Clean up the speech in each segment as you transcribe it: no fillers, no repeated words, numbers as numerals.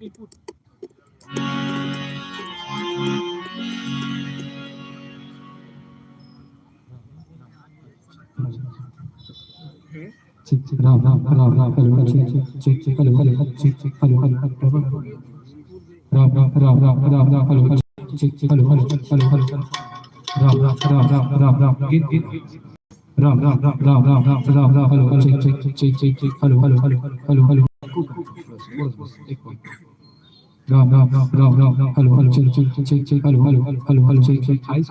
Ram Ram Ram Ram hello check check hello hello check check hello hello Ram Ram Ram Ram Ram Ram hello check check hello hello hello hello Ram Ram Ram Ram Ram Ram गिन गिन Ram Ram Ram Ram Ram Ram Ram Ram hello check check check check check hello hello hello hello Ram Ram Ram Ram Ram hello hello check check check check hello hello hello hello check check हाय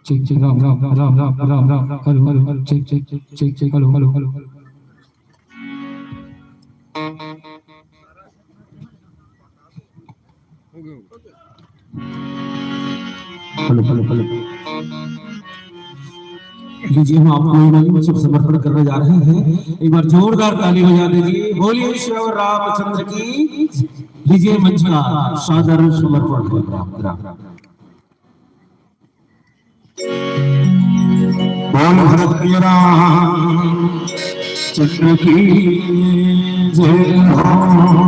check check Ram Ram Ram Ram Ram Ram hello hello check check check check hello hello hello hello hello hello लीजिए हम आपको इनाम सब समर्पण करने जा रहे हैं। एक बार जोरदार ताली बजा दीजिए। बोलिए श्री रामचंद्र की। लीजिए मंच का सादर समर्पण बोल भरत प्रिय राम चंद्र की जय हो।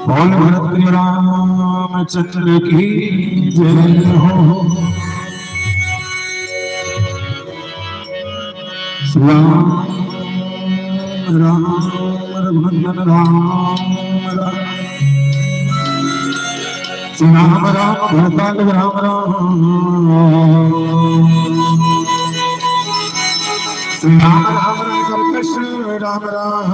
बोल भरत रामचंद्र की जय हो। राम राम रघुनंदन राम राम राम भरताल राम राम राम राम कर्कश राम राम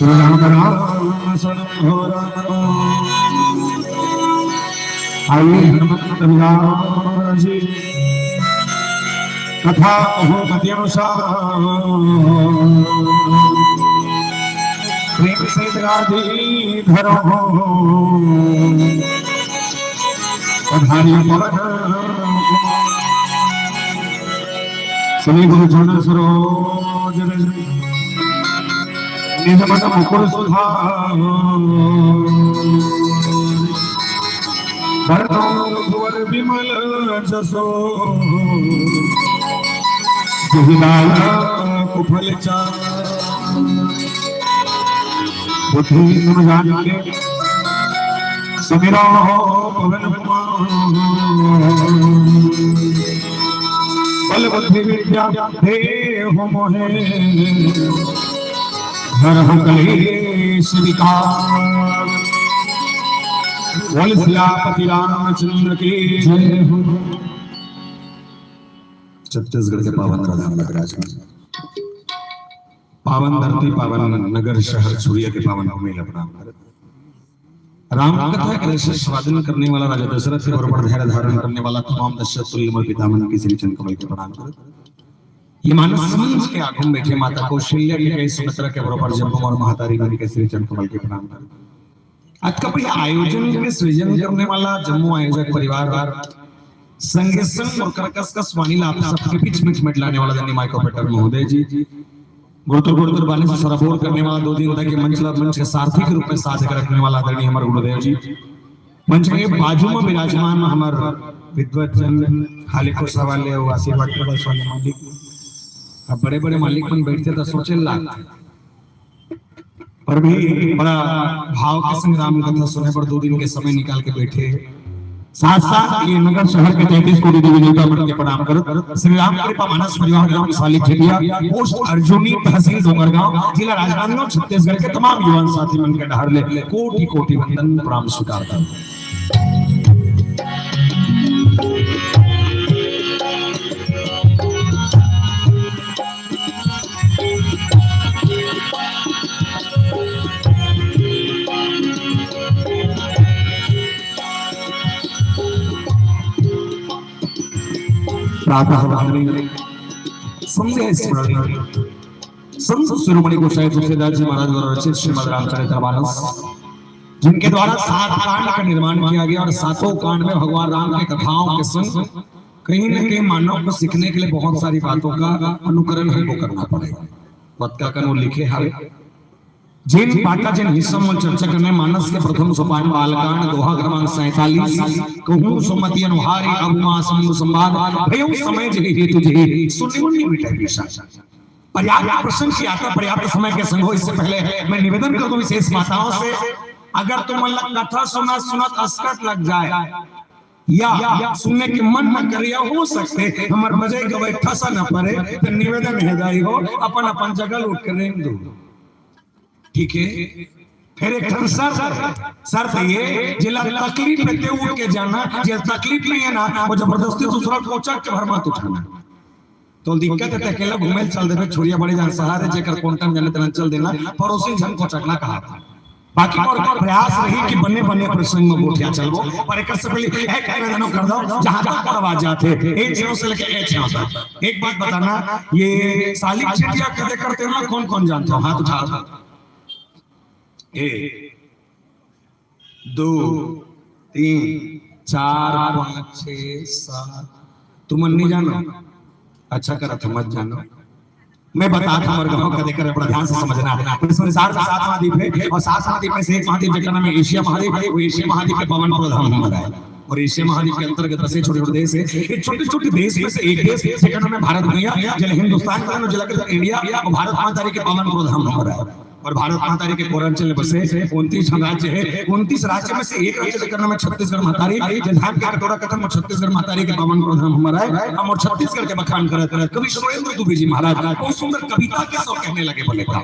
राम राम सनो राम राम। आइए हनुमंत विराम जी कथा कहो पद्यनुसार प्रेम से राधे धरो पधारी पवन सभी गुरु जन सरोज निज मन मुकुर सुधार भरतो भुवर विमल जसो कुफल बुद्धि जाने समीरा पवन बल बुद्धि विद्या हे हो मोहे हर कलेश विकार बोल सियापति रामचंद्र की जय हो। छत्तीसगढ़ के पावन प्रधान नगराज पावन धरती पावन नगर शहर सूर्य के पावन भूमि लपना राम कथा के रस स्वादन करने वाला राजा दशरथ के बरोबर धैर्य धारण करने वाला तमाम दशरथ तुल्यमल पितामह के श्री चंद्र कमल के प्रणाम ये मानस मंच के आगू में बैठे माता कौशल्या के कई सुमित्रा के बरोबर जम्मू और महातारी मणि के श्री चंद्र कमल के प्रणाम आज का आयोजन में सृजन करने वाला जम्मू आयोजक परिवार संगे संग और कर्कश का स्वानीला आप सबके बीच में मिटलाने वाला धन्य माइको पेटर महोदय जी गुरुतर बानी से सराबोर करने वाला 2 दिन तक के मंच के सारथी के रूप में साथ रखने वाला आदरणीय हमारे गुरुदेव जी मंच के बाजू में विराजमान हमारे विद्वजन खाली को सवाल है आशीर्वाद के वाले मालिक अब बड़े बड़े मालिक बन बैठते तो सोचे लाख पर भी बड़ा भाव के संग्राम कथा सुने पर 2 दिन के समय निकाल के बैठे साथ साथ ये नगर शहर के 33 कोटि देवी देवता मन के प्रणाम करत श्री राम कृपा मानस परिवार ग्राम सालिक झेटिया पोस्ट अर्जुनी तहसील डोंगरगांव जिला राजनांदगांव छत्तीसगढ़ के तमाम युवा साथी मन के डहर ले कोटि कोटि वंदन प्रणाम स्वीकार करता प्रातः वंदने संध्या स्मरणे संत शिरोमणि गोसाई तुलसीदास जी महाराज द्वारा रचित श्रीमद् रामचरितमानस, जिनके द्वारा 7 कांड का निर्माण किया गया और 7 कांड में भगवान राम की कथाओं के संग कहीं न कहीं मानव को सीखने के लिए बहुत सारी बातों का अनुकरण हमको करना पड़ेगा। पत्का कनो लिखे हावे जिन बाटा जिन हिस्सा में चर्चा करने मानस के प्रथम सोपान बालकांड दोहा क्रमांक 47 कहूं सुमति अनुहारी अबुमा समूह संवाद भयो समय जे हेतु जे सुनिमुनि मिटे विषा। पर्याप्त प्रसंग की आता पर्याप्त समय के संग हो। इससे पहले मैं निवेदन कर दूं विशेष माताओं से, अगर तुम कथा सुना सुनत अस्कट लग जाए या सुनने के मन न करे, हो सकते हमार बजाय गवाई ठसा न पड़े, तो निवेदन है जाई हो अपन अपन जगह उठ कर रेंग दो, ठीक है। फिर एक शर्त ये जिला तकलीफ में ते उठ के जाना, जे तकलीफ नहीं है ना वो जबरदस्ती दूसरा को चक के भर मत उठाना। तो दिक्कत है अकेला घूमे चल देबे छोरिया बड़ी जान सहारे जेकर कोंटन जाने तना चल देना, पड़ोसी जन को चकना कहा था। बाकी और प्रयास रही कि बने बने प्रसंग में गोठिया चलबो, पर एक से पहले एक निवेदन कर दो जहां तक परवाज जाते एक जीरो से लेके एक छह तक। एक बात बताना, ये सालिक चिटिया कदे करते ना कौन कौन जानते हो? हाथ उठा। 1 2 3 4 5 6 7। तुम नहीं जानो? अच्छा करा तुम मत जानो, मैं बता था मर गांव का देकर बड़ा ध्यान से समझना। इसमें 7 महाद्वीप है और 7 महाद्वीप में से एक महाद्वीप जिसका नाम है एशिया महाद्वीप है। वो एशिया महाद्वीप के पवन प्रधान नंबर है और एशिया महाद्वीप के अंतर्गत 10 छोटे-छोटे देश है। ये छोटे-छोटे देश में से एक देश जिसका नाम है भारत भैया, जिला हिंदुस्तान का जिला के इंडिया और भारत माता के पवन प्रधान नंबर है। और भारत माता के पूर्वांचल में बसे 29 राज्य है। 29 राज्य में से एक राज्य जिसका नाम है छत्तीसगढ़ महतारी, जहां के टोरा कथन में छत्तीसगढ़ महतारी के पवन प्रधान हमारा है। हम और छत्तीसगढ़ के बखान करत कवि सुरेंद्र दुबे जी महाराज बहुत सुंदर कविता के सो कहने लगे, बोले का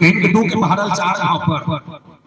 कहीं के दू के पहाड़ल 4 गांव पर,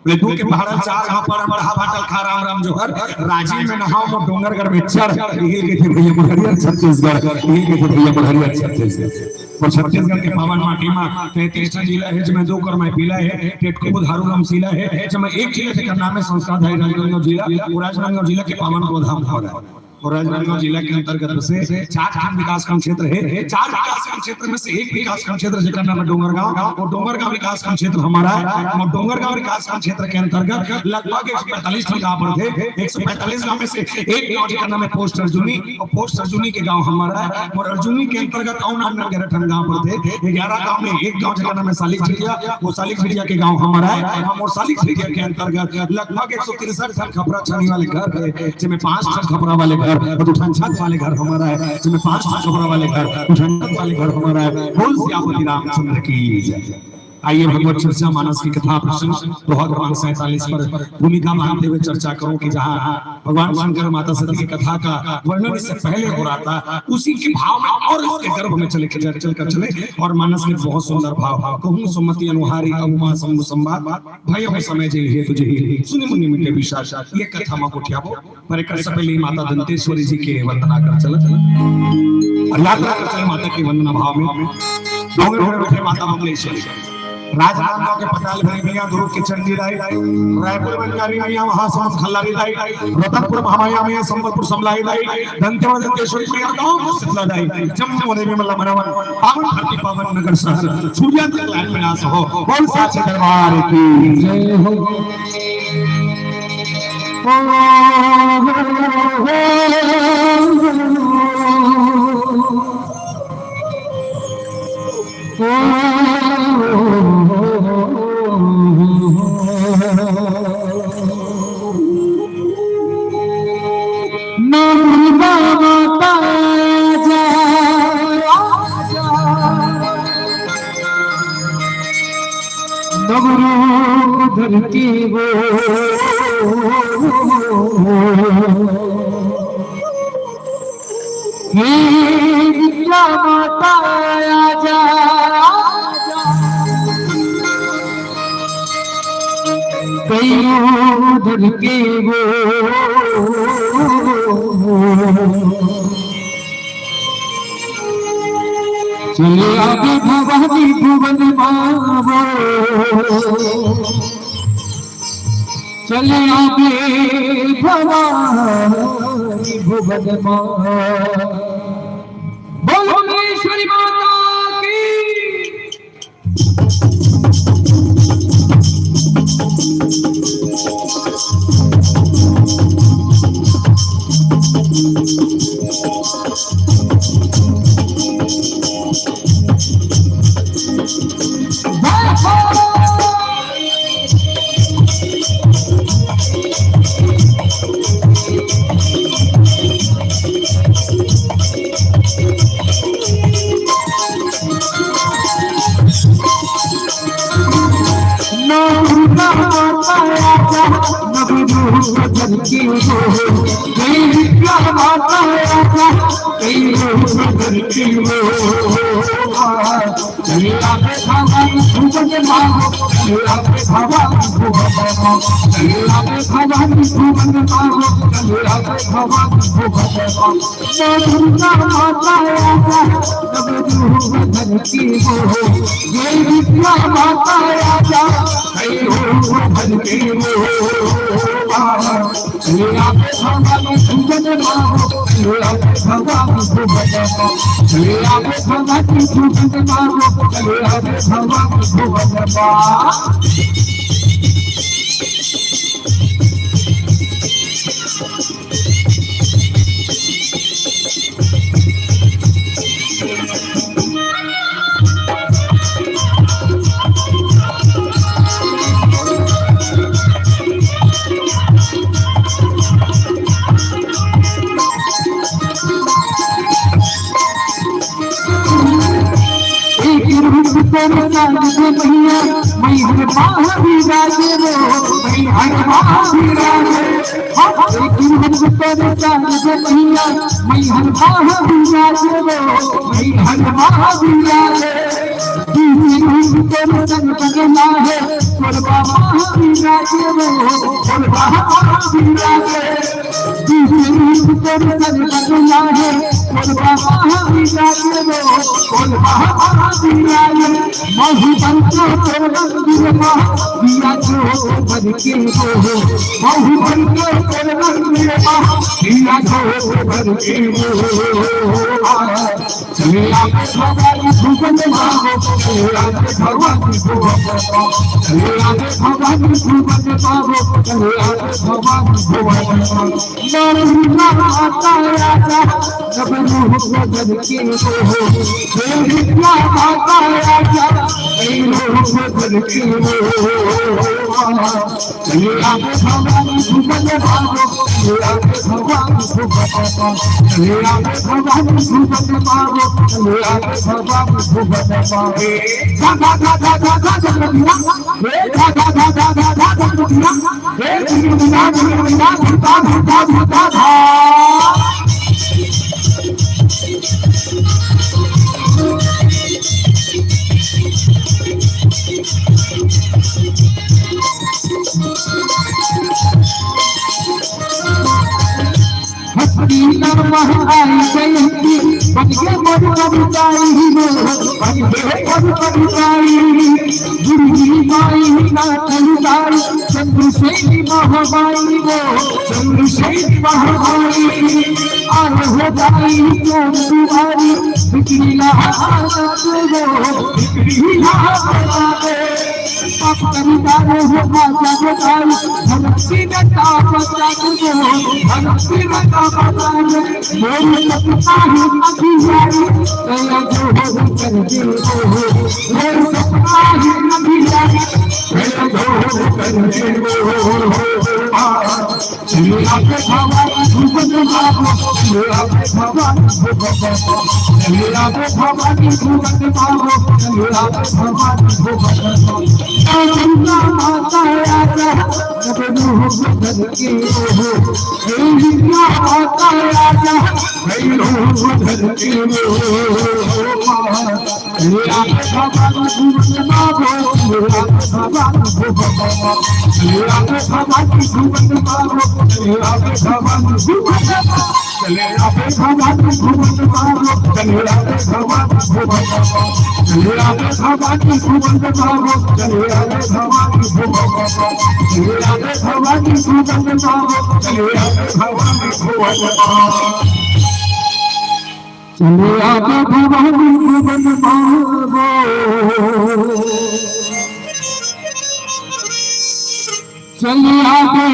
बोले दू के पहाड़ल 4 गांव पर बढ़ा भाटल खा राम राम जोहर राजीव में नहाओ मो डोंगरगढ़ में चढ़, यही के थे भैया बुढ़िया छत्तीसगढ़, यही के थे भैया बुढ़िया छत्तीसगढ़। और छत्तीसगढ़ के पावन माटी में 33 जिला है जिसमें 2 कर में पीला है, टेटको धारू रामशीला है, जिसमें एक जिले के नाम है संस्कारधारी राजनांदगांव जिला और राजनांदगांव जिला के पावन गोधाम हो रहा है। और राजनांदगांव जिला के अंतर्गत से 4 विकासखंड क्षेत्र है। 4 विकासखंड क्षेत्र में से एक विकासखंड क्षेत्र जिसका नाम है डोंगरगांव, और डोंगरगांव विकासखंड क्षेत्र हमारा है। और डोंगरगांव विकासखंड क्षेत्र के अंतर्गत लगभग 145 गांव पर थे। 145 गांव में से एक गांव जिसका नाम है पोस्ट अर्जुनी, और पोस्ट अर्जुनी के गांव हमारा है। और अर्जुनी के अंतर्गत 11 गांव पर थे। 11 गांव में एक गांव जिसका नाम है सालिक छिटिया, वो सालिक छिटिया के गांव हमारा है। हम और सालिक छिटिया के अंतर्गत लगभग 163 खपरा छानी वाले घर है, जिसमें 5 खपरा वाले घर और उठान वाले घर हमारा है, जिसमें 5 खपरा वाले घर उठान वाले घर हमारा है। बोल सियापति रामचंद्र की जय। आइए भगवत चर्चा मानस की कथा प्रसंग दोहा क्रमांक 47 पर भूमिका मानते हुए चर्चा करो कि जहां भगवान शंकर माता सती की कथा का वर्णन इससे पहले हो रहा था, उसी के भाव में और इसके गर्भ में चले और मानस में बहुत सुंदर भाव कहूं सुमति अनुहारी अबुमा समूह संवाद भय हो समय जे हे तुझे सुनि मुनि मिटे विशाल। ये कथा में उठियाबो पर एक से पहले माता दंतेश्वरी जी के वंदना कर चलत और यात्रा कर चले माता की वंदना भाव में डोंगर में उठे माता मंगलेश्वरी, राजनांदगांव के पताल भाई मियां दुर्ग की चंडी राय, रायपुर बंजारी मियां महासमुंद खल्लारी राय, रतनपुर महामाया मियां संबलपुर समलाई राय, दंतेश्वरी मियां गांव को सितला राय, जम्मू में मल्ला मनवन पावन धरती पावन नगर शहर सूर्यास्त लाल में आस हो। बोल साचे दरबार की जय हो। धरती वो विद्या माता आजा, कईयों धर के वो चले आगे भवानी भुवन मावो, चले आगे भवानी भुवन मावो। बोलो महेश्वरी माता की धन की हो जय विद्या माता आजा कई धन की हो चलिया पे भगवान भुवन माहो चलिया पे भगवान भुवन माहो चलिया पे भगवान भुवन माहो चलिया पे भगवान भुवन माहो दुर्गा माता आजा तब धन की हो जय विद्या माता आजा कई धन की हो चलिया पे भगवान भुवन माहो चलिया पे भगवान भुवन माहो चलिया पे भगवान भुवन माहो चलिया पे भगवान भुवन माहो मैया मैं हर महावीराजे रो मैं हर महावीराजे एक रूप तेरे चांद मैया मैं हर महावीराजे रो मैं हर महावीराजे दूसरे रूप तेरे संग बदला है कोरबा महावीराजे रो कोरबा महावीराजे दूसरे रूप तेरे संग बदला है कोरबा महावीराजे रो कोरबा महावीराजे मधुबन को तेरे मंदिर में दिया जो बन के हो मधुबन को तेरे मंदिर में दिया जो बन के हो चलिया पे भगवान भुवन माहो चलिया पे भगवान भुवन माहो चलिया पे भगवान भुवन माहो चलिया पे भगवान भुवन माहो दुर्गा माता आजा जब रूह को बन के हो जय विद्या माता आजा चलिया पे भगवान भुवन माहो चलिया पे भगवान भुवन माहो चलिया पे भगवान भुवन माहो चलिया पे भगवान भुवन माहो धा धा धा धा धा धा जगन्ना हे धा धा धा धा धा धा जगन्ना हे दुनिया दुनिया भूता भूता भूता धा आई जयंती बन गए मन कविताई हो बन गए मन कविताई गुरुजी माई ना कविताई चंद्रसेनी महामाई हो चंद्रसेनी महामाई आन हो जाई तो तुम्हारी बिक्री लहाना दो बिक्री लहाना दे आप कविताओं हो माता बताई भक्ति में तापता दो भक्ति में तापता दो मेरी सपना ही अभियारी तेरा जो हो कर दे मेरी सपना ही अभियारी तेरा जो हो कर दे चलिया पे भगवान भुवन माहो चलिया पे भगवान भुवन माहो चलिया पे भगवान भुवन माहो चलिया पे भगवान भुवन माहो दुर्गा माता आजा जब रूह बदल के हो हे विद्या माता आजा कई रूह बदल के हो चलिया पे भगवान भुवन माहो चलिया पे भगवान भुवन माहो चलिया पे भगवान भुवन माहो चलिया पे भगवान भुवन माहो चलिया पे भगवान भुवन माहो चलिया पे भगवान भुवन माहो चलिया पे भगवान भुवन माहो चलिया पे भगवान भुवन माहो चलिया पे भगवान भुवन माहो चलिया पे भगवान भुवन माहो चलिया पे भगवान भुवन माहो चलिया पे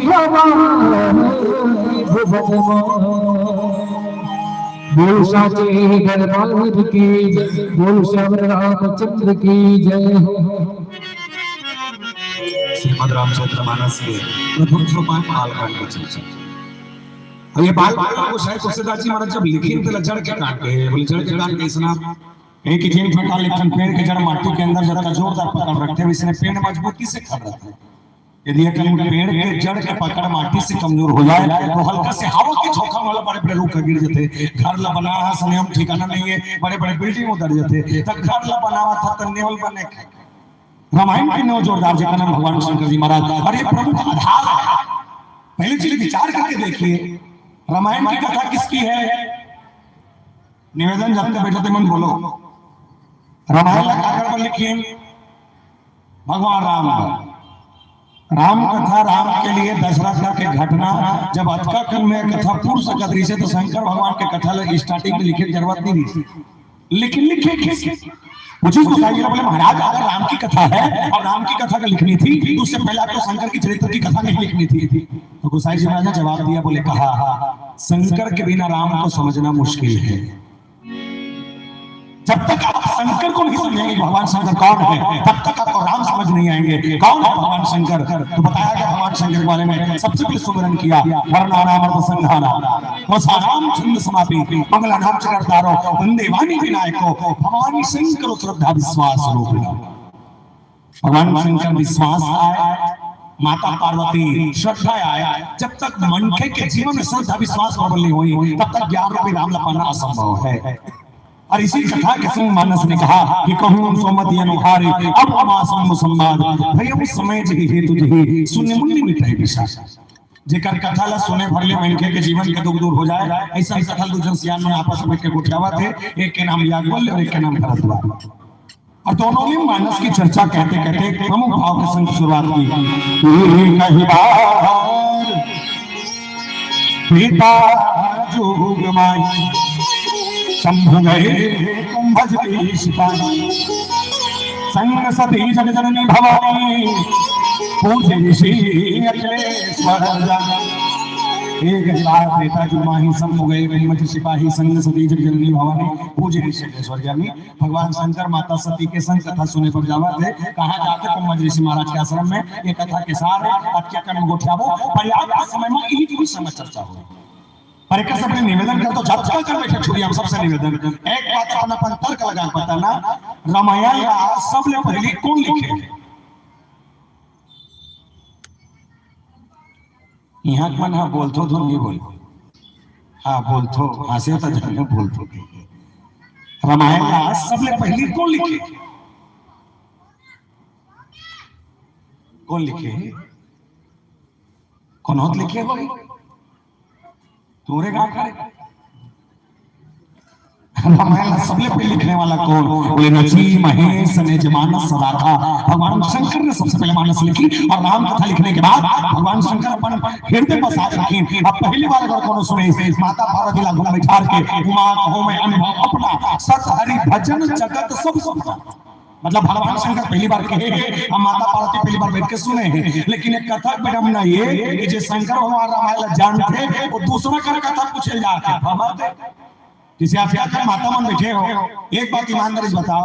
भगवान भुवन बोल साचे दरबार की जय बोल श्याम रामचंद्र की जय श्रीमद रामचरितमानस के प्रथम सोपान बालकांड की चर्चा। अब ये बालकांड को शायद तुलसीदास जी महाराज जब लिखे थे जड़ के काट के बोले जड़ के काट के इसना एक ही जिन प्रकार लिखन पेड़ के जड़ माटी के अंदर जरा जोरदार पकड़ रखते हुए इसने पेड़ मजबूती से खड़ा रखा है यदि एक पेड़ के जड़ के पकड़ माटी से कमजोर हो जाए तो हल्का से हवा के झोंका वाला बड़े बड़े रूख गिर जाते। घर ला बना सने हम ठिकाना नहीं है, बड़े बड़े बिल्डिंग उतर जाते। तब घर ला बनावा था तो नेवल बने रामायण के नौ जोरदार जिसका नाम भगवान शंकर जी महाराज और ये प्रमुख आधार है। पहले चीज विचार करके देखिए रामायण की कथा किसकी है। निवेदन जाते बैठे मन बोलो रामायण का लिखिए भगवान राम राम कथा राम के लिए दशरथ के घटना जब अतका खंड में कथा पूर्व से कदरी से तो शंकर भगवान के कथा लगी स्टार्टिंग में लिखे की जरूरत नहीं थी, लेकिन लिखे मुझे बोले महाराज अगर राम की कथा है और राम की कथा का लिखनी थी तो उससे पहले आपको शंकर की चरित्र की कथा नहीं लिखनी थी। तो गोसाई जी महाराज ने जवाब दिया, बोले कहा शंकर के बिना राम को समझना मुश्किल है। जब तक आप शंकर को नहीं समझेंगे भगवान शंकर कौन है तब तक आपको राम समझ नहीं आएंगे। कौन है भगवान शंकर? तो बताया गया भगवान शंकर के बारे में सबसे पहले सुमिरन किया वर्णानाम संघाना वसानाम छंद समापि मंगलानाम चक्रधारो वंदेवानी विनायको भगवान शंकर श्रद्धा विश्वास रूप। भगवान शंकर विश्वास आए, माता पार्वती श्रद्धा आया। जब तक मनखे के जीवन में श्रद्धा विश्वास प्रबल नहीं हुई तब तक ज्ञान रूपी राम लपाना असंभव है। और इसी कथा के संग मानस ने कहा कि कहूं सोमति अनुहारी अब अमासम संवाद भयम समय जहि हेतु जहि सुने मुनि मिटाई विषा। जेकर कथा ला सुने भरले मनखे के जीवन के दुख दूर हो जाए ऐसा ही कथा दूजन सियान में आपस में बैठ के गुठियावा थे। एक के नाम याज्ञवल्क्य और एक के नाम भरद्वाज। और दोनों ने मानस की चर्चा कहते कहते प्रमुख भाव के संग शुरुआत की। कहीं बार पिता जोग माई शंभु गए कुंभज की सिपाही संग सती जग जननी भवानी पूजे ऋषि अखिलेश्वर एक बार पिता जो माही शंभु गए कुंभज सिपाही संग सती जग जननी भवानी पूजे ऋषि अखिलेश्वर। यानी भगवान शंकर माता सती के संग कथा सुने पर जावा थे। कहा जाते कुंभज ऋषि महाराज के आश्रम में ये कथा के सार अटके कर्म गोठियाबो पर्याप्त समय में एक भी समय चर्चा हो। पर एक सबने निवेदन कर तो जब तक कर बैठे छोड़ी हम सबसे निवेदन एक बात अपना अपन तर्क लगा पता ना रामायण का सबले पहले कौन लिखे? यहाँ मन हाँ बोलतो तो नहीं बोल हाँ बोलतो हासे तो जाने बोलतो। रामायण का सबले पहले कौन लिखे? कौन लिखे? कौन होत लिखे भाई तोरे गांव का रामायण सबले पहले लिखने वाला कौन? बोले नची महेश ने जमानस सदाका। भगवान शंकर ने सबसे पहले मानस लिखी और राम कथा लिखने के बाद भगवान शंकर अपन हृदय में साथ रखी। अब पहली बार अगर कौन सुने माता पार्वती ला घूम बैठार के उमा कहो में अनुभव अपना सत हरि भजन जगत सब सुना। मतलब भगवान शंकर पहली बार कहे हम माता पार्वती पहली बार बैठ के सुने हैं। लेकिन एक कथा विडम्बना ये कि जो शंकर भगवान रामायण जानते वो दूसरा कर कथा पूछे जाते भगवान किसी आप क्या माता मन बैठे हो। एक बात ईमानदारी से बताओ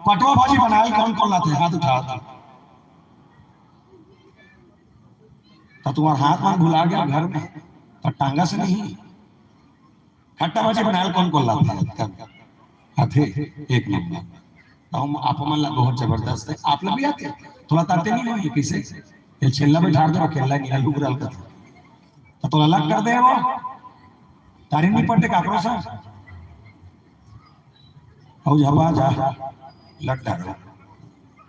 पटवा भाजी बनाए कौन कौन लाते? हाथ उठाओ। तो तुम्हारा हाथ मन भुला गया घर में तो टांगा से नहीं। खट्टा भाजी बनाए कौन कौन लाते? हाथे एक नंबर। हम आप मन ला बहुत जबरदस्त है। आप लोग भी आते थोड़ा ताते नहीं हो किसे ये छेला बैठा दो अकेला नहीं आलू गुराल का तो अलग कर दे वो तारीफ नहीं पड़ते काकरो सा और हवा जा लट्टा रो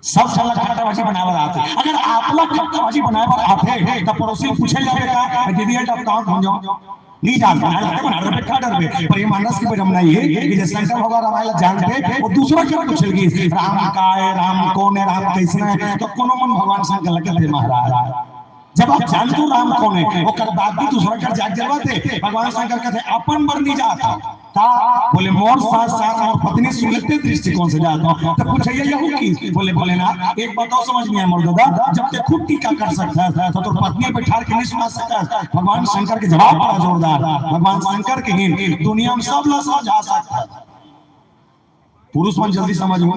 सब साला खट्टा भाजी बनावे आते। अगर आप लोग खट्टा भाजी बनावे आते तो पड़ोसी पूछे जावे का दीदी आप कहां पहुंच जाओ नहीं जानते बना रहे खा डर में। पर ये मानस की विडम्बना ये कि जैसे शंकर भगवान रामायण जानते वो दूसरा क्यों पूछ लगी राम का है राम कौन है राम कैसा है? तो कोनो मन भगवान शंकर लगे थे महाराज जब आप जानते राम कौन है वो कर बात भी दूसरा कर जाग जलवाते। भगवान शंकर कहते अपन बर नहीं जाता था। बोले मोर साथ साथ और पत्नी सुलगते दृष्टिकोण से जाता हूं तो पूछे यही की बोले बोले ना एक बात और समझ नहीं आया मर्दादा जब ते खुद टीका कर सकता है तो पत्नी बैठा के नहीं सुना सकता। भगवान शंकर के जवाब बड़ा जोरदार। भगवान शंकर के ही दुनिया में सब लोग समझा सकता है। पुरुष मन जल्दी समझ हो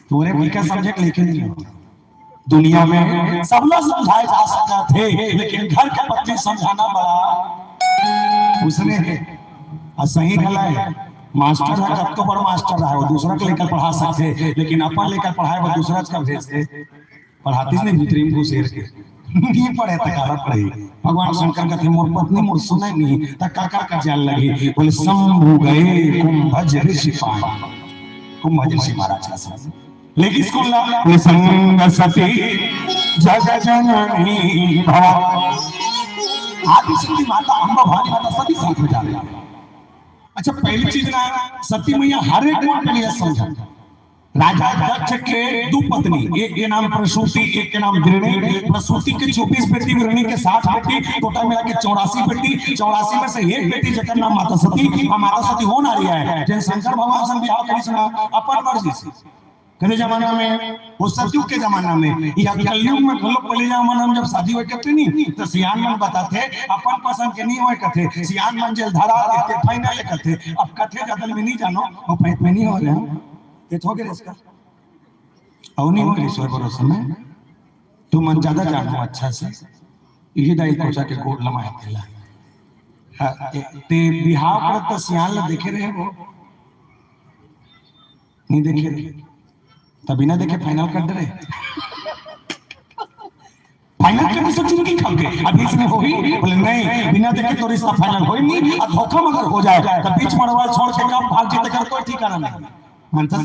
तोरे भी क्या समझे लेकिन दुनिया में सब लोग समझाए जा सकते थे लेकिन घर के पत्नी समझाना बड़ा उसने सही गला है। मास्टर है कब तो बड़ा मास्टर रहा है वो दूसरा को लेकर पढ़ा सकते लेकिन अपन लेकर पढ़ाए वो दूसरा का भेजते पढ़ाती ने भीतरी में घुसेर के नहीं पढ़े तकारा पढ़े भगवान शंकर कहते मोर पत्नी मोर सुने नहीं तकाका का जाल लगी बोले शंभु गए कुंभज ऋषि पाए कुंभज ऋषि महाराज का सब लेकिन इसको बोले संग सती जग जननी भवा आदि शक्ति माता अम्बा भवानी माता सभी साथ में जा रहे हैं। अच्छा पहली चीज ना सती मैया हर एक बात के लिए समझा राजा दक्ष के दो पत्नी एक के नाम प्रसूति एक के नाम गृहिणी प्रसूति के 24 बेटी गृहिणी के 60 बेटी टोटल मिला के 84 बेटी 84 में से एक बेटी जकर नाम माता सती और माता सती हो ना रही है जैसे शंकर भगवान से बिहार करी सुना अपन मर्जी से कदे जमाना में वो सतयुग के जमाना में या कलयुग में लोग पहले जमाना में जब शादी हुए करते नहीं तो सियान मन बताते अपन पसंद के नहीं हुए कथे सियान मन जेल धरा देते फाइनल कथे अब कथे जदल में नहीं जानो और पैत में नहीं हो रहे ये तो गए इसका और नहीं हो ईश्वर भरोसे में तू मन ज्यादा जानो अच्छा से यही दाई कोचा के गोड़ लमाया तेला ते बिहाव करत तो सियान ला देखे रहे वो नहीं देखे रहे तभी ना देखे फाइनल कर दे फाइनल करने से जिंदगी खा गए अभी इसने हो ही बोले नहीं बिना देखे तो रिश्ता फाइनल हो ही नहीं और धोखा मगर हो जाए तो बीच मरवाल छोड़ के कब भाग जाते कर कोई ठिकाना नहीं मानता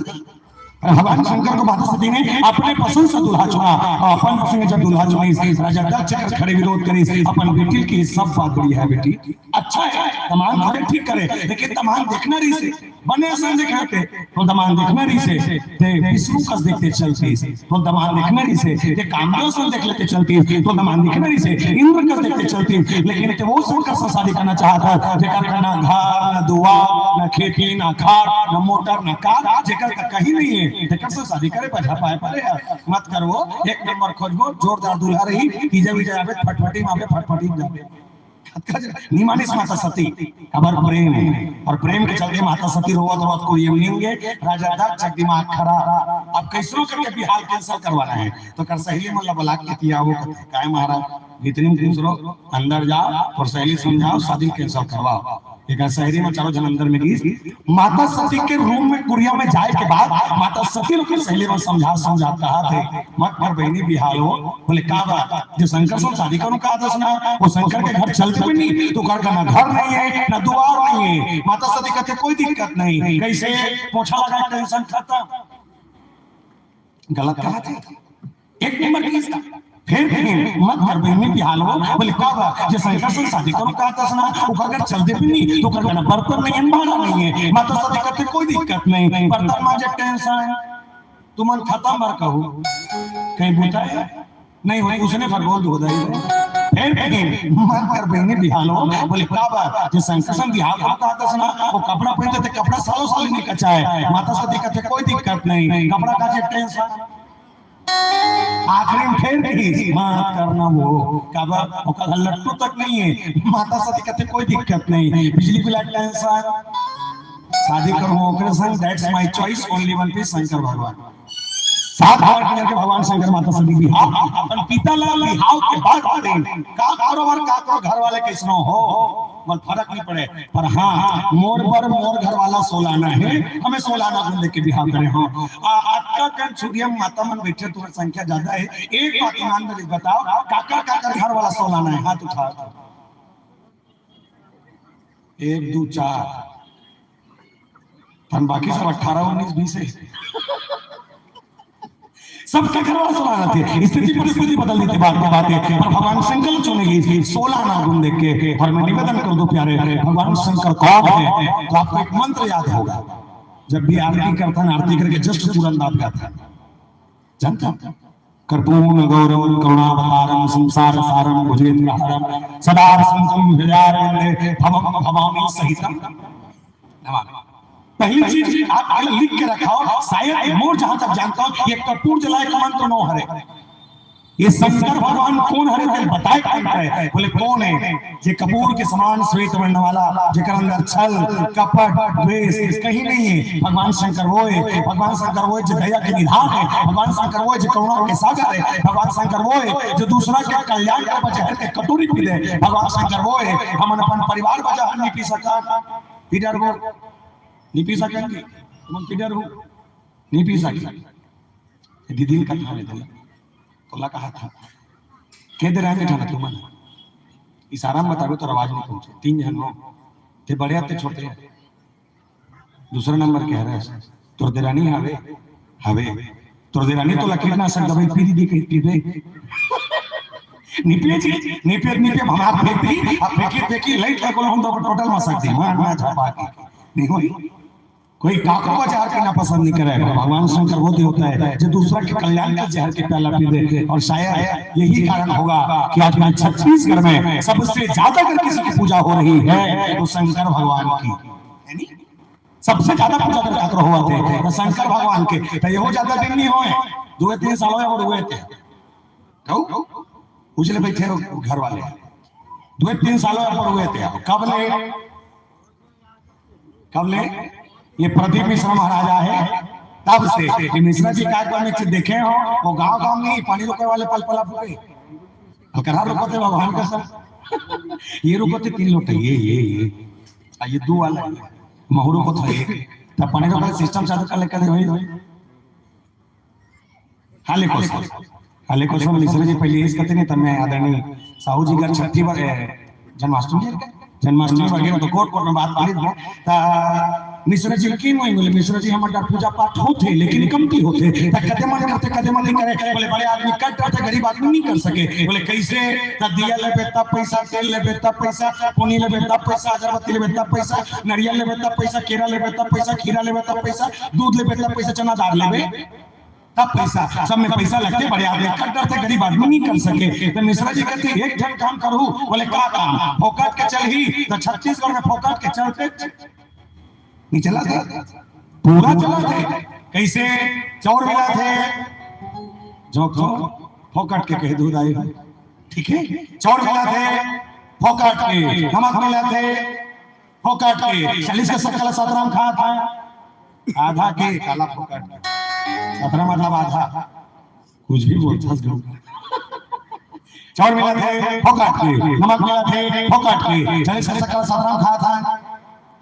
भगवान शंकर को माता सती ने अपने पसंद से दूल्हा चुना और अपन पसंद जब दूल्हा चुनी राजा दक्ष खड़े विरोध करी अपन बेटी की सब बात बड़ी है बेटी अच्छा है तमाम खड़े ठीक करे लेकिन तमाम देखना रही से बने ऐसा दिखाते तो तमाम देखना रही से ते विष्णु कस देखते चलती तो तमाम देखना रही से ते कामदेव से देख लेते चलती तो तमाम देखना रही से इंद्र कस देखते चलती लेकिन ते वो शंकर से शादी करना चाहता जेकर का ना घर ना दुआर ना खेती ना खार ना मोटर ना कार जेकर का कहीं नहीं है जेकर से शादी करे बजा पाए परे मत करो एक नंबर खोजबो जोरदार दूल्हा रही कीजे भी जावे फटफटी मावे फटफटी जावे निमानिस माता सती खबर प्रेम और प्रेम के चलते माता सती रोवत रोवत को ये मिलेंगे राजा दक्ष दिमाग खरा अब कैसरो करके बिहार कैंसिल करवाना है तो कर सहेली मतलब ब्लॉक के किया वो काय महाराज भीतरी में दूसरो अंदर जाओ और सहेली समझाओ शादी कैंसिल करवाओ एक शहरी में चारों जन अंदर में गई माता सती के रूम में कुरिया में जाए के बाद माता सती लोग सहेली में समझा कहा थे मत पर बहनी बिहार हो बोले का बात जो शंकर से शादी करूं कहा था सुना वो शंकर के घर चलते भी नहीं तो घर का ना घर नहीं है ना द्वार नहीं है माता सती कहते कोई दिक्कत नहीं कैसे पोछा लगा टेंशन खत्म गलत कहा था एक नंबर की इसका फिर मत कर बहनी बिहार हो बोले का बात जो शंकर से शादी करूं कहा था सुना वो घर चलते भी नहीं तो घर ना बर्तन नहीं है भाड़ा नहीं है माता सती कहते कोई दिक्कत नहीं बर्तन मांझे टेंशन तुम खत्म मर कहू कहीं बूटा है नहीं हो उसने फरगोल धो दई फिर मत कर बहनी बिहार हो बोले का बात जो शंकर से बिहार हो कहा था सुना वो कपड़ा पहनते थे कपड़ा सालों साल नहीं कचा है माता सती कहते कोई दिक्कत नहीं कपड़ा का टेंशन आखिरी में फिर भी मत करना वो कबर लट्टू तक नहीं है माता सती कहते कोई दिक्कत नहीं बिजली बिल टेंशन शादी करो ओकरे संग that's my choice only one piece Shankar भगवान सात बार के भगवान शंकर माता सती बिहाव अपन पिता लाल बिहाव के बाद करें का कारोबार का करो घर वाले कैसनो हो मत फर्क नहीं पड़े पर हाँ मोर पर मोर घर वाला सोलाना है हमें सोलाना गुण लेके बिहाव करे हो आपका कन छुड़िया माता मन बैठे तुम्हारी संख्या ज्यादा है एक बात ईमान में बताओ काका काका घर वाला सोलाना है हाथ उठा 1 2 4 तन बाकी सब 18 19 20 है सबका घर वाला सोलाना थे स्थिति परिस्थिति बदल देती बात है पर भगवान शंकर चुनेगी 16 ना गुण देख के और मैं निवेदन कर दूं प्यारे भगवान शंकर कौन है तो आपको एक मंत्र याद होगा जब भी आरती करता है आरती करके जस्ट तुरंत आप गाता है जानता कर्पूर्ण गौरवं करुणावतारं संसार सारं भुजगेन्द्रहारं सदा वसन्तं हृदयारविन्दे भवं भवामि सहितं नमामि। पहली चीज आप लिख के रखाओ शायद मोर जहां तक जानता हूं ये कपूर जलाए का मंत्र नो हरे ये शंकर भगवान कौन हरे दिल बताए कौन है बोले कौन है जे कपूर के समान श्वेत वर्ण वाला जेकर अंदर छल कपट द्वेष कहीं नहीं है भगवान शंकर वो है भगवान शंकर वो है जो दया के निधान है भगवान शंकर वो है जो करुणा के सागर है भगवान शंकर वो है जो दूसरा के कल्याण के बजाय के कटोरी पी दे भगवान शंकर वो है हम अपन परिवार बजा नहीं पी सका इधर वो नहीं पी सकेंगे तुम किधर हो नहीं पी सके दीदी का था तो ला कहा था के दे रहे ठाना तुम इशारा में बताओ तो आवाज नहीं पहुंचे। 3 जन हो थे बड़े आते छोटे हैं। दूसरा नंबर कह रहा है तोर देरानी हवे हवे तोर देरानी तो कीटनाशक दवाई पी दी पी दे निपिए निपिए निपिए हम हाथ फेंक दी अब फेंकी लाइट लगा हम तो टोटल मार सकते हैं मार छापा के नहीं होई कोई काको का जहर पीना पसंद नहीं करेगा। भगवान शंकर वो होता है जो दूसरा के कल्याण का जहर के प्याला पी दे। और शायद यही कारण होगा कि आज मैं छत्तीसगढ़ में सबसे ज्यादा अगर किसी की पूजा हो रही है तो शंकर भगवान की सबसे ज्यादा पूजा कर हुआ थे तो शंकर भगवान के तो ये ज्यादा दिन नहीं होए 2-3 साल और हुए थे कहू उजले बैठे घर वाले 2-3 सालों पर हुए थे। कब ले ये प्रदीप मिश्रा महाराजा है तब से ये मिश्रा जी कार्यक्रम में देखे हो वो गांव में पानी रोके वाले पल पला फूटे करा रोकते भगवान का सब ये रोकते 3 लोटे ये 2 वाला महुरू को था तब पानी रोकने सिस्टम चालू कर लेकर हाले को सब मिश्रा जी पहले इस कहते नहीं तब मैं आदरणीय साहू जी का छठी बार जन्माष्टमी वगैरह तो कोर्ट में बात पालित है ता मिश्रा जी की नहीं बोले मिश्रा जी हमारा पूजा पाठ होते लेकिन कमती होते कदम नहीं करे बोले बड़े आदमी कट रहे गरीब आदमी नहीं कर सके बोले कैसे तब दिया लेबे तब पैसा तेल लेबे तब पैसा पानी लेबे तब पैसा अगरबत्ती लेबे तब पैसा नारियल लेबे तब पैसा केरा लेबे तब पैसा खीरा लेबे तब पैसा दूध लेबे तब पैसा चना दाल लेबे तब पैसा सब में पैसा लगते बड़े आदमी कट डरते गरीब आदमी नहीं कर सके। तो मिश्रा जी कहते एक ढंग काम करूं बोले का काम फोकट के चल ही तो छत्तीसगढ़ में फोकट के चलते नहीं चला था पूरा चला थे कैसे चौर मिला थे जो फोकट के कह दूध आए ठीक है चौर मिला थे फोकट के नमक मिला थे फोकट के 40 का सकला 17 खा था आधा के काला फोकट 17 मतलब आधा कुछ भी बोलता चावल मिला थे फोकट के नमक मिला थे फोकट के 40 का सकला 17 खा था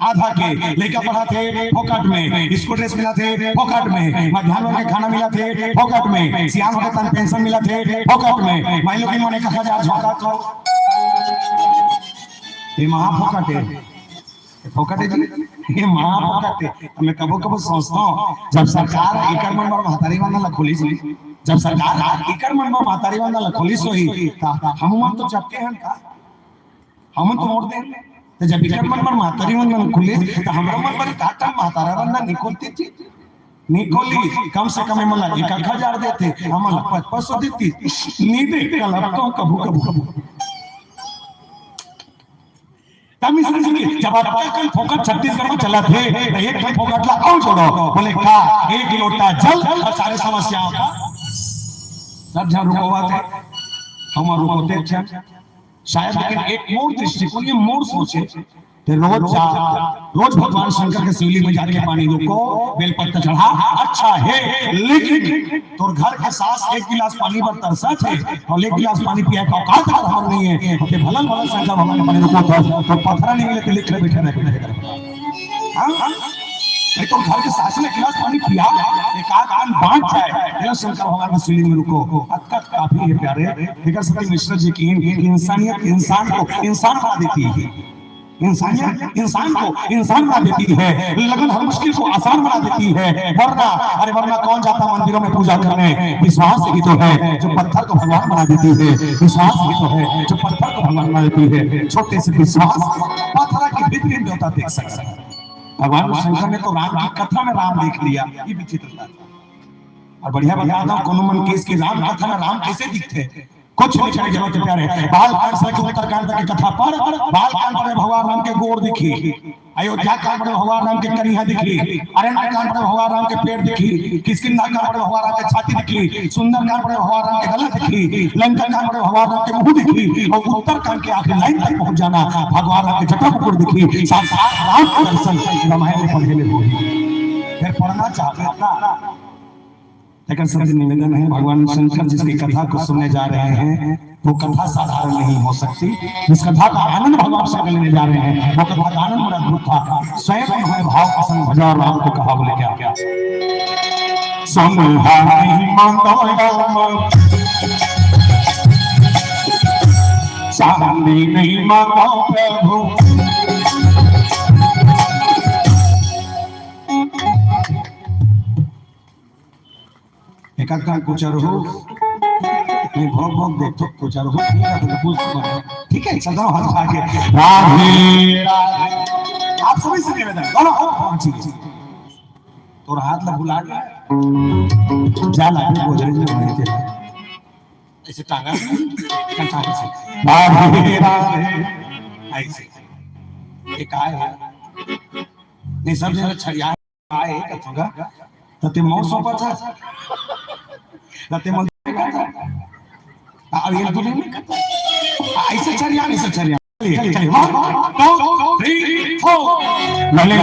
आधा के लेकर पढ़ा थे फोकट में स्कूल ड्रेस मिला थे फोकट में मध्याह्न के खाना मिला थे फोकट में सियान होकर तन पेंशन मिला थे फोकट में माई लोग इन्होंने कहा जा झोंका तो ये महाफोकट है फोकट है जी ये महाफोकट है। मैं कबो सोचता हूँ जब सरकार एकर मन में महतारी वाला खोली जब सरकार एकर मन में महतारी वाला खोली सोही हम तो चपके हैं का हम तो मोड़ दे तो जब एकर मन में महतारी वाला खोली तो हमरा मन पर काटा महतारा वाला निकोलती थी निकोली कम से कम मला 1000 देते हमला 500 देती नी दे कल तो कबू जब आपका फोकट छत्तीसगढ़ में चला थे तो एक फोकट ला और जोड़ो बोले का 1 लोटा जल और सारे समस्याओं का सब जहां रुकोवा थे हम रुकोते थे शायद लेकिन एक मोर दृष्टिकोण ये मोर सोचे रोज भगवान शंकर के शिवलिंग में जाके पानी रोको बेलपत्र चढ़ा अच्छा है लेकिन तोर घर के सास 1 गिलास पानी पर तरसा थे और 1 गिलास पानी पिया का औकात हम नहीं है कि भलन भलन शंकर भगवान के पानी रोको तो पत्थर नहीं मिले तो लिख ले बैठे रहे हां तो घर के सास ने गिलास पानी पिया एक आध बांट जाए शंकर भगवान के शिवलिंग में रुको हद काफी है प्यारे फिकर सती मिश्रा जी की इंसानियत इंसान को इंसान बना देती है इंसानियत इंसान को इंसान बना देती है लगन हर मुश्किल को आसान बना देती है वरना कौन जाता मंदिरों में पूजा करने विश्वास ही तो है जो पत्थर को भगवान बना देती है विश्वास ही तो है जो पत्थर को भगवान बना देती है छोटे से विश्वास पत्थर की भीतरी देवता देख सकता है। भगवान शंकर ने तो राम की कथा में राम देख लिया ये विचित्रता और बढ़िया बता दो कोनो मन केस की राम कथा में राम कैसे दिखते कुछ लिखने की जरूरत प्यारे बाल कांड से उत्तरकांड की कथा पर बाल कांड पर भगवान राम के गोड़ दिखी अयोध्या कांड पर भगवान राम के कन्हैया दिखी अरण्य कांड पर भगवान राम के पेड़ दिखी किष्किंधा कांड पर भगवान राम के छाती दिखी सुंदर कांड पर भगवान राम के गला दिखी लंका कांड पर भगवान राम के मुंह दिखी और उत्तर कांड के आखिरी लाइन तक पहुंच जाना भगवान राम के जटा मुकुट दिखी साक्षात राम का दर्शन रामायण में पढ़ने हुए फिर पढ़ना चाहता था लेकिन सभी निवेदन है भगवान शंकर जिसकी कथा को सुनने जा रहे हैं वो कथा साधारण नहीं हो सकती। जिस कथा का आनंद भगवान शंकर लेने जा रहे हैं वो कथा का आनंद बड़ा अद्भुत था। स्वयं उन्होंने भाव प्रसंग भजा और राम को कहा बोले क्या सुनहा नहीं मांगो राम चांदी नहीं मांगो प्रभु एक आध कुछ हो नहीं भोग भोग देख तो कुछ हो ठीक है चल रहा हाथ आगे राधे राधे आप सभी से निवेदन बोलो ठीक है और हाथ ला बुला के जा लागे गोजरे में नहीं थे ऐसे टांगा कंटा से राधे राधे ऐसे एक आए नहीं सब जगह छड़िया आए कथुगा तते मौसम पर था तते मन अब ये दूल्हे में ऐसे छड़िया ऐसे छड़िया चलिए 1 2 3 4 लले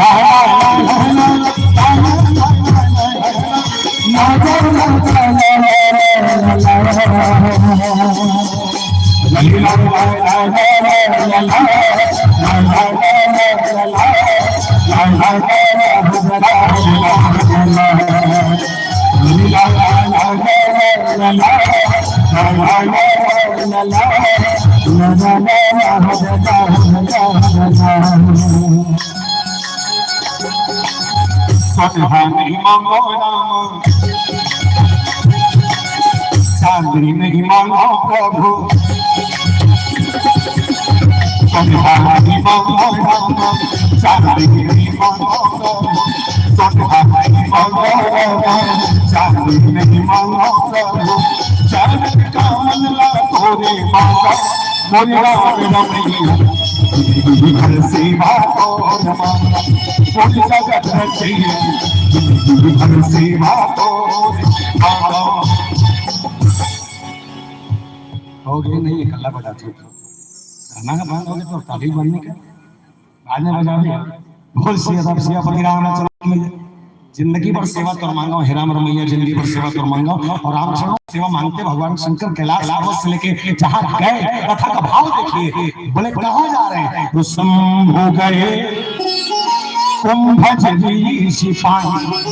नहीं मांगो राम चांदी नहीं मांगो प्रभु नहीं मांगो राम चांदी नहीं मांगो नहीं मांगो चांदी नहीं मांगो प्रभु चांद का मन ला तोरे मांगो मोरी राम हर सेवा को मांगा कोई जगत चाहिए हर सेवा को मांगा हो गए नहीं ये कल्ला बजाते गाना का बंद हो गया तो ताली बनने का बाद में बजा दिया बोल सियापति रामचंद्र जिंदगी भर सेवा कर मांगा हेराम रमैया जिंदगी भर सेवा कर मांगा और रामचंद्र सेवा मांगते भगवान शंकर कैलाश पर्वत से लेके जहां गए कथा का भाव देखिए बोले कहां जा रहे हैं तो शंभु गए कुंभज ऋषि पानी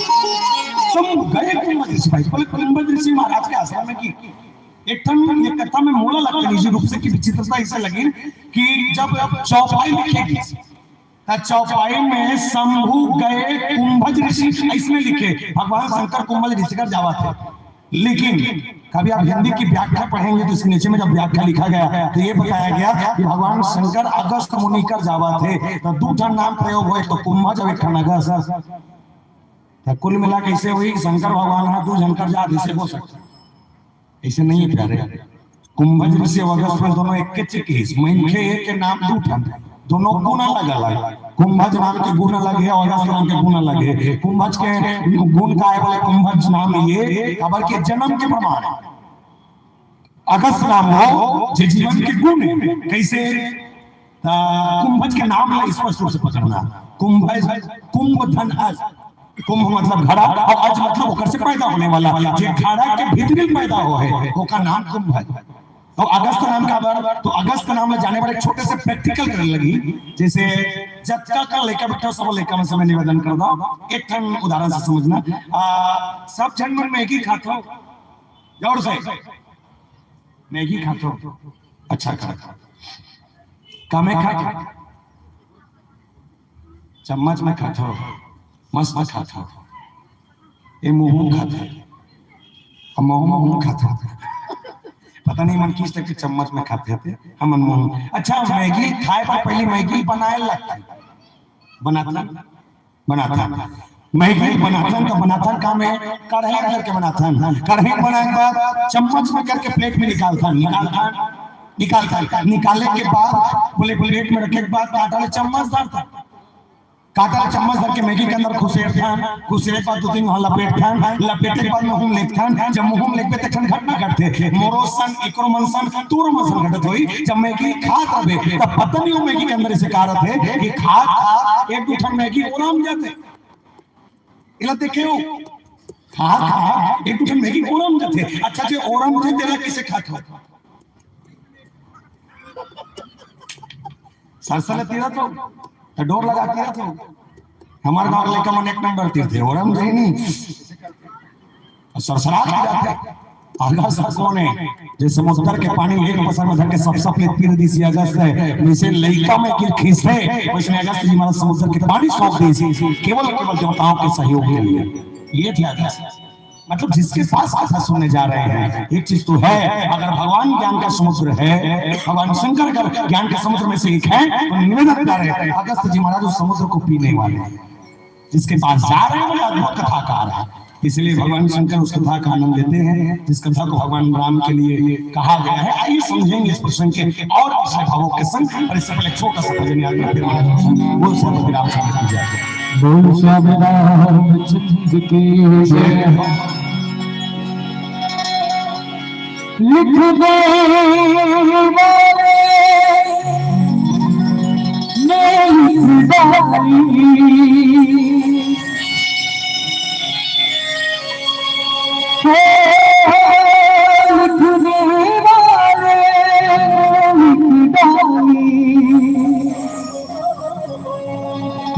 शंभु गए कुंभज ऋषि पानी बोले कुंभज ऋषि महाराज के आश्रम में की एक ये कथा में मोला लगता निजी रूप से की विचित्रता इसे लगी कि जब चौपाई लिखेगी चौपाई में शंभु गए कुंभज ऋषि इसमें लिखे भगवान शंकर कुंभज ऋषि का जावा थे लेकिन कभी आप हिंदी की व्याख्या पढ़ेंगे तो इसके नीचे में जब व्याख्या लिखा गया तो ये बताया गया कि भगवान शंकर अगस्त मुनि कर जावा थे तो दो ठन नाम प्रयोग हुए तो कुंभज और एक ठन अगस्त कुल मिला कैसे हुई शंकर भगवान दो जनकर जा ऐसे हो सकता ऐसे नहीं है प्यारे कुंभज ऋषि और अगस्त में दोनों एक के नाम दो ठन दोनों गुण अलग अलग कुंभज नाम के गुण अलग है और अगस्त नाम के गुण अलग है कुंभज के गुण का है बोले कुंभज नाम ये खबर के जन्म के प्रमाण है अगस्त नाम हो जो जीवन के गुण है कैसे कुंभज के नाम है स्पष्ट रूप से पकड़ना कुंभज कुंभ धन अज कुंभ मतलब घड़ा और अज मतलब ओकर से पैदा होने वाला जो घड़ा के भीतर पैदा हो है ओका नाम कुंभज तो अगस्त नाम का बार तो अगस्त नाम में जाने वाले छोटे से प्रैक्टिकल करने लगी जैसे जत्का का लेकर बैठा सब लेकर में समय निवेदन कर दो एक ठन उदाहरण से समझना सब जन में मैगी खाता हो जोर से मैगी खाता हो अच्छा खाता कमे खाता चम्मच में खाता हो मस्त खाता हो ये मुंह खाता है मुंह खाता पता नहीं मन किस तरह के चम्मच में खाते थे हम अनमोल अच्छा मैगी खाए पर पहले मैगी बनाए लगता बनाता मैगी बनाता का में कढ़ाई करके बनाता कढ़ाई बनाने के बाद चम्मच में करके प्लेट में निकालता निकालने के बाद बोले प्लेट में रखे के बाद काटा चम्मच डालता काटा चम्मच धर के मैगी के अंदर खुसेरे बाद दो तीन लपेटे के बाद मुंह लेखथान जब मुंह लेखबे त ठन घटना करते मोरोसन इक्रोमनसन तुरमसन घटत होई जब मैगी खात रहे त पता नहीं वो मैगी के अंदर से कारत है कि खा एक दो ठन मैगी ओराम जाते इला देखे हो खा एक दो ठन मैगी ओराम जाते अच्छा जे ओराम थे तेरा कैसे खात हो सरसले तेरा तो डोर लगा के तो हमारे गांव लेकर मन एक नंबर तीर थे और हम नहीं सरसराहट की जाती है। अगस्त कौन है? जैसे समुद्र के पानी एक बसर में धर के सब सब ले तीर दिसी अगस्त है, वैसे लइका में गिर खींचते, वैसे अगस्त जी महाराज समुद्र के पानी सौंप दी केवल केवल देवताओं के सहयोग के लिए। ये थी अगस्त। मतलब जिसके पास कथा सुनने जा रहे हैं, एक चीज तो है, अगर भगवान ज्ञान का समुद्र है, भगवान शंकर का ज्ञान के समुद्र में से एक है, तो निवेदन कर रहे हैं अगस्त जी महाराज उस समुद्र को पीने वाले हैं। जिसके पास जा रहे हैं वो अद्भुत कथाकार है, इसलिए भगवान शंकर उस कथा का आनंद लेते हैं जिस कथा को भगवान राम के लिए कहा गया है। आइए समझेंगे इस प्रसंग के और पिछले भावों के संग। और इससे पहले छोटा सा भजन याद करते हैं, वो सब विराम समझ जाते हैं। बोल श्याम रामचंद्र की जय। लिख दे मेरी डाली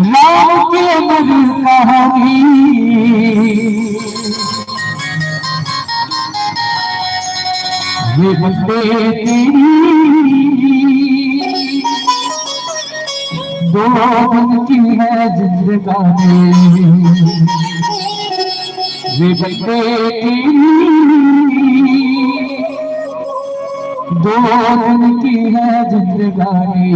राम के मरी कहानी ये बंदे तेरी दो दिन की है जिंदगानी, ये बंदे तेरी दो दिन की है जिंदगानी।